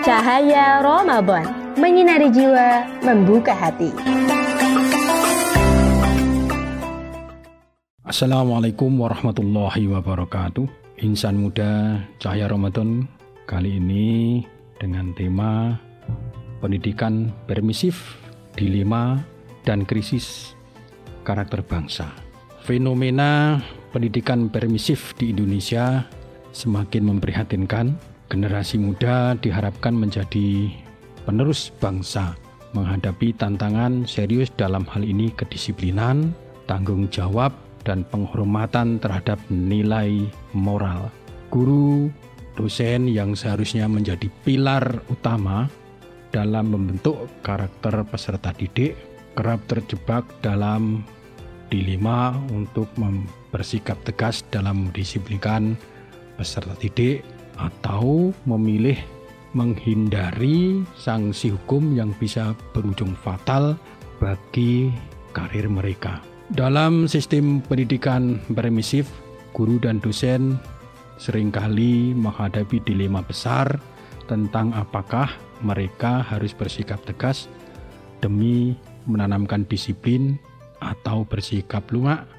Cahaya Ramadan, menyinari jiwa, membuka hati. Assalamualaikum warahmatullahi wabarakatuh. Insan muda Cahaya Ramadan kali ini dengan tema pendidikan permisif, dilema, dan krisis karakter bangsa. Fenomena pendidikan permisif di Indonesia semakin memprihatinkan. Generasi muda diharapkan menjadi penerus bangsa, menghadapi tantangan serius dalam hal ini kedisiplinan, tanggung jawab, dan penghormatan terhadap nilai moral. Guru, dosen yang seharusnya menjadi pilar utama dalam membentuk karakter peserta didik kerap terjebak dalam dilema untuk bersikap tegas dalam mendisiplinkan peserta didik atau memilih menghindari sanksi hukum yang bisa berujung fatal bagi karir mereka. Dalam sistem pendidikan permisif, guru dan dosen seringkali menghadapi dilema besar tentang apakah mereka harus bersikap tegas demi menanamkan disiplin atau bersikap lunak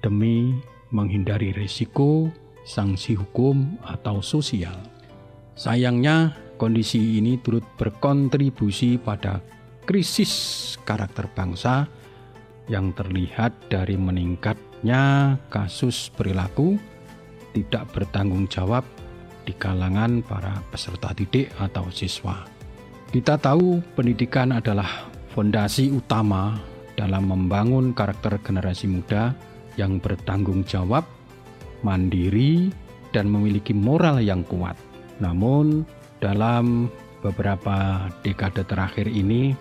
demi menghindari risiko sanksi hukum atau sosial. Sayangnya, kondisi ini turut berkontribusi pada krisis karakter bangsa yang terlihat dari meningkatnya kasus perilaku tidak bertanggung jawab di kalangan para peserta didik atau siswa. Kita tahu pendidikan adalah fondasi utama dalam membangun karakter generasi muda yang bertanggung jawab, mandiri, dan memiliki moral yang kuat. Namun, dalam beberapa dekade terakhir ini,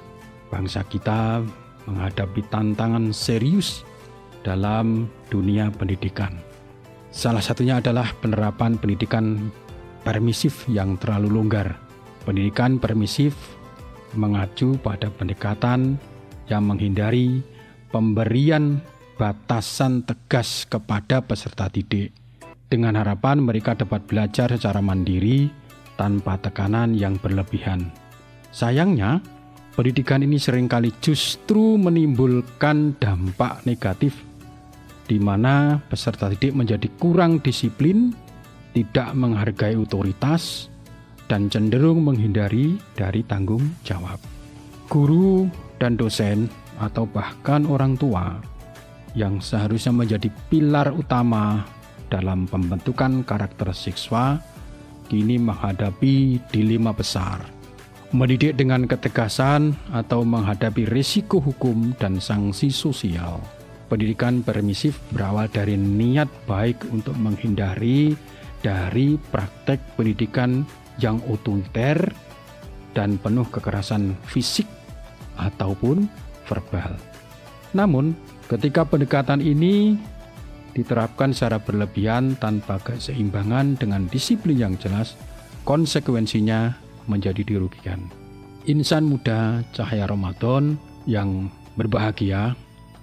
bangsa kita menghadapi tantangan serius dalam dunia pendidikan. Salah satunya adalah penerapan pendidikan permisif yang terlalu longgar. Pendidikan permisif mengacu pada pendekatan yang menghindari pemberian batasan tegas kepada peserta didik dengan harapan mereka dapat belajar secara mandiri tanpa tekanan yang berlebihan. Sayangnya, pendidikan ini seringkali justru menimbulkan dampak negatif di mana peserta didik menjadi kurang disiplin, tidak menghargai otoritas, dan cenderung menghindari dari tanggung jawab. Guru dan dosen atau bahkan orang tua yang seharusnya menjadi pilar utama dalam pembentukan karakter siswa kini menghadapi dilema besar. Mendidik dengan ketegasan atau menghadapi risiko hukum dan sanksi sosial. Pendidikan permisif berawal dari niat baik untuk menghindari dari praktek pendidikan yang otoriter dan penuh kekerasan fisik ataupun verbal. Namun, ketika pendekatan ini diterapkan secara berlebihan tanpa keseimbangan dengan disiplin yang jelas, konsekuensinya menjadi dirugikan. Insan muda Cahaya Ramadan yang berbahagia,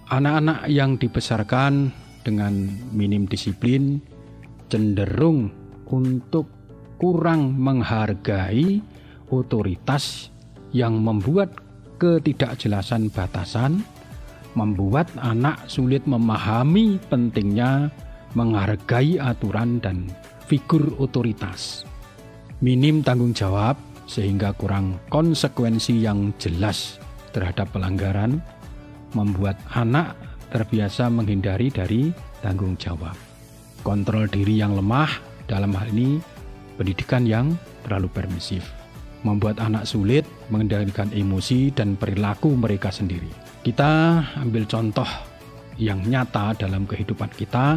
anak-anak yang dibesarkan dengan minim disiplin cenderung untuk kurang menghargai otoritas yang membuat ketidakjelasan batasan, membuat anak sulit memahami pentingnya menghargai aturan dan figur otoritas. Minim tanggung jawab sehingga kurang konsekuensi yang jelas terhadap pelanggaran, membuat anak terbiasa menghindari dari tanggung jawab. Kontrol diri yang lemah, dalam hal ini pendidikan yang terlalu permisif, membuat anak sulit mengendalikan emosi dan perilaku mereka sendiri. Kita ambil contoh yang nyata dalam kehidupan kita,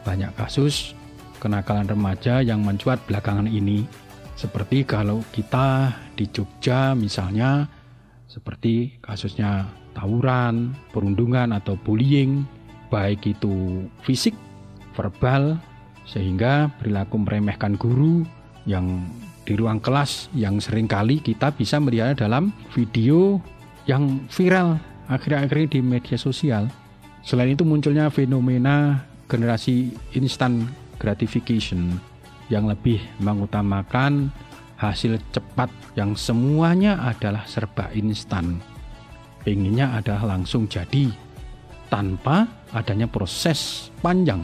banyak kasus kenakalan remaja yang mencuat belakangan ini. Seperti kalau kita di Jogja misalnya, seperti kasusnya tawuran, perundungan atau bullying, baik itu fisik, verbal, sehingga perilaku meremehkan guru yang di ruang kelas yang seringkali kita bisa melihatnya dalam video yang viral akhir-akhir ini di media sosial. Selain itu munculnya fenomena generasi instant gratification yang lebih mengutamakan hasil cepat yang semuanya adalah serba instan. Pengennya adalah langsung jadi tanpa adanya proses panjang.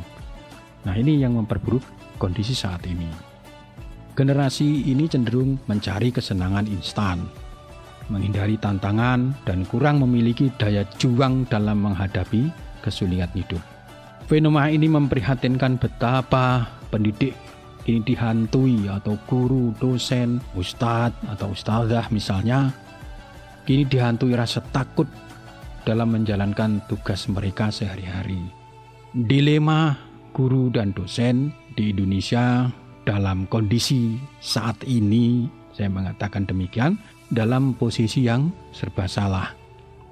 Nah, ini yang memperburuk kondisi saat ini. Generasi ini cenderung mencari kesenangan instan, menghindari tantangan, dan kurang memiliki daya juang dalam menghadapi kesulitan hidup. Fenomena ini memprihatinkan betapa pendidik ini dihantui, atau guru, dosen, ustadz atau ustadzah misalnya, kini dihantui rasa takut dalam menjalankan tugas mereka sehari-hari. Dilema guru dan dosen di Indonesia dalam kondisi saat ini, saya mengatakan demikian, dalam posisi yang serba salah.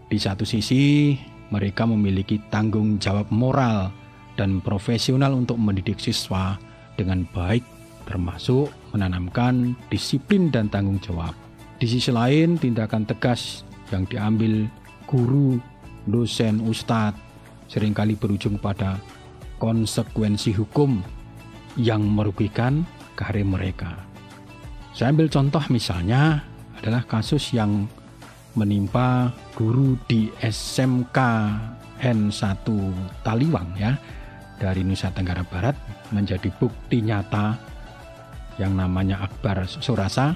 Di satu sisi, mereka memiliki tanggung jawab moral dan profesional untuk mendidik siswa dengan baik, termasuk menanamkan disiplin dan tanggung jawab. Di sisi lain, tindakan tegas yang diambil guru, dosen, ustadz seringkali berujung pada konsekuensi hukum yang merugikan karir mereka. Saya ambil contoh misalnya adalah kasus yang menimpa guru di SMK N1 Taliwang ya, dari Nusa Tenggara Barat, menjadi bukti nyata yang namanya Akbar Surasa.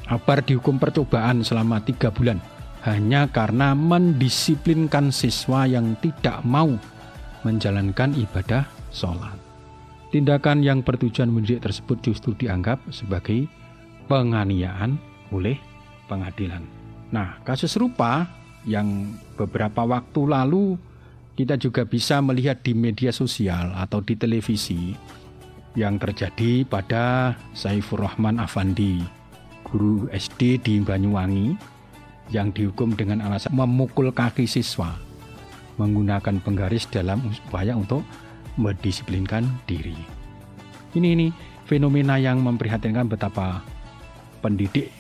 Akbar dihukum percobaan selama 3 bulan hanya karena mendisiplinkan siswa yang tidak mau menjalankan ibadah sholat. Tindakan yang bertujuan mendidik tersebut justru dianggap sebagai penganiayaan oleh pengadilan. Nah, kasus serupa yang beberapa waktu lalu kita juga bisa melihat di media sosial atau di televisi yang terjadi pada Saifur Rahman Afandi, guru SD di Banyuwangi yang dihukum dengan alasan memukul kaki siswa menggunakan penggaris dalam upaya untuk mendisiplinkan diri. Ini fenomena yang memprihatinkan betapa pendidik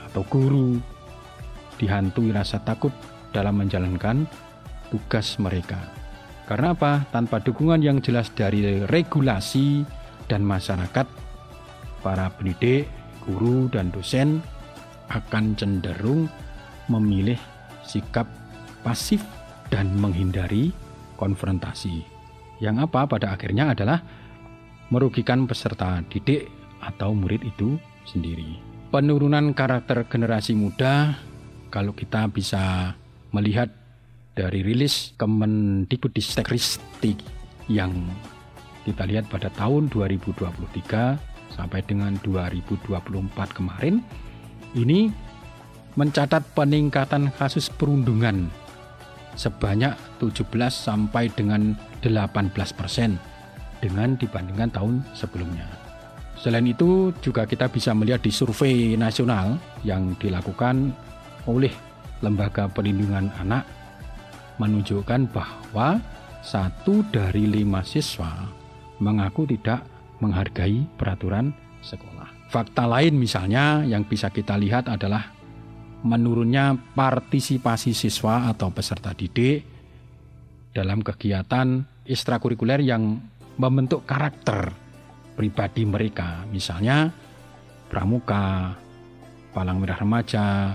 atau guru dihantui rasa takut dalam menjalankan tugas mereka. Karena apa? Tanpa dukungan yang jelas dari regulasi dan masyarakat, para pendidik, guru, dan dosen akan cenderung memilih sikap pasif dan menghindari konfrontasi. Yang apa pada akhirnya adalah merugikan peserta didik atau murid itu sendiri. Penurunan karakter generasi muda, kalau kita bisa melihat dari rilis Kemendikbudristek yang kita lihat pada tahun 2023 sampai dengan 2024 kemarin, ini mencatat peningkatan kasus perundungan sebanyak 17 sampai dengan 18% dengan dibandingkan tahun sebelumnya. Selain itu juga kita bisa melihat di survei nasional yang dilakukan oleh Lembaga Perlindungan Anak menunjukkan bahwa 1 dari 5 siswa mengaku tidak menghargai peraturan sekolah. Fakta lain misalnya yang bisa kita lihat adalah menurunnya partisipasi siswa atau peserta didik dalam kegiatan ekstrakurikuler yang membentuk karakter pribadi mereka, misalnya pramuka, palang merah remaja,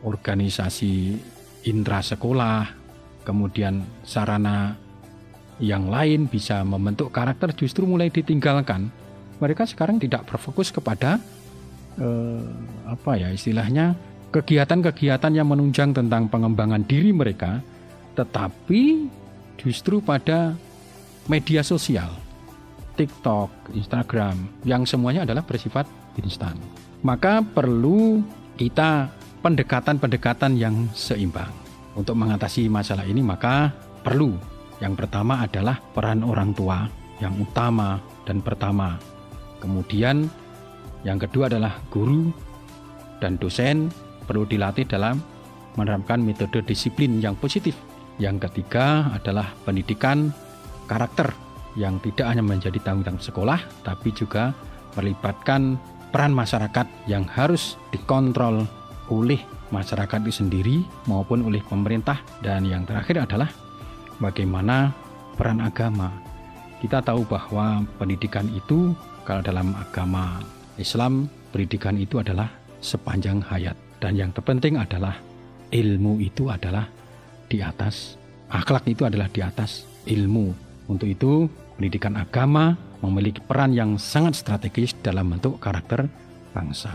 organisasi intrasekolah, kemudian sarana yang lain bisa membentuk karakter justru mulai ditinggalkan. Mereka sekarang tidak berfokus kepada istilahnya kegiatan-kegiatan yang menunjang tentang pengembangan diri mereka, tetapi justru pada media sosial, TikTok, Instagram, yang semuanya adalah bersifat instan. Maka perlu kita pendekatan-pendekatan yang seimbang. Untuk mengatasi masalah ini maka perlu yang pertama adalah peran orang tua yang utama dan pertama. Kemudian yang kedua adalah guru dan dosen perlu dilatih dalam menerapkan metode disiplin yang positif. Yang ketiga adalah pendidikan karakter yang tidak hanya menjadi tanggung jawab sekolah, tapi juga melibatkan peran masyarakat yang harus dikontrol oleh masyarakat itu sendiri maupun oleh pemerintah. Dan yang terakhir adalah bagaimana peran agama. Kita tahu bahwa pendidikan itu kalau dalam agama Islam pendidikan itu adalah sepanjang hayat. Dan yang terpenting adalah ilmu itu adalah di atas, akhlak itu adalah di atas ilmu. Untuk itu, pendidikan agama memiliki peran yang sangat strategis dalam bentuk karakter bangsa.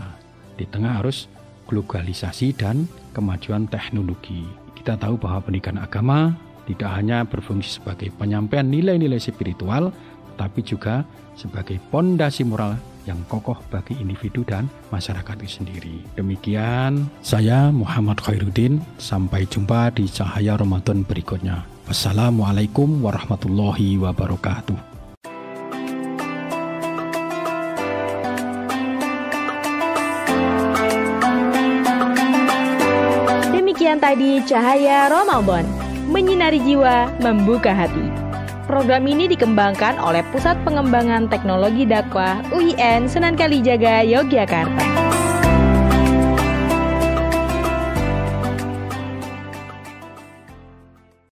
Di tengah arus globalisasi dan kemajuan teknologi, kita tahu bahwa pendidikan agama tidak hanya berfungsi sebagai penyampaian nilai-nilai spiritual, tapi juga sebagai pondasi moral yang kokoh bagi individu dan masyarakat itu sendiri. Demikian saya Muhammad Khairuddin, sampai jumpa di Cahaya Ramadan berikutnya. Wassalamualaikum warahmatullahi wabarakatuh. Demikian tadi Cahaya Ramadan, menyinari jiwa, membuka hati. Program ini dikembangkan oleh Pusat Pengembangan Teknologi Dakwah UIN Sunan Kalijaga, Yogyakarta.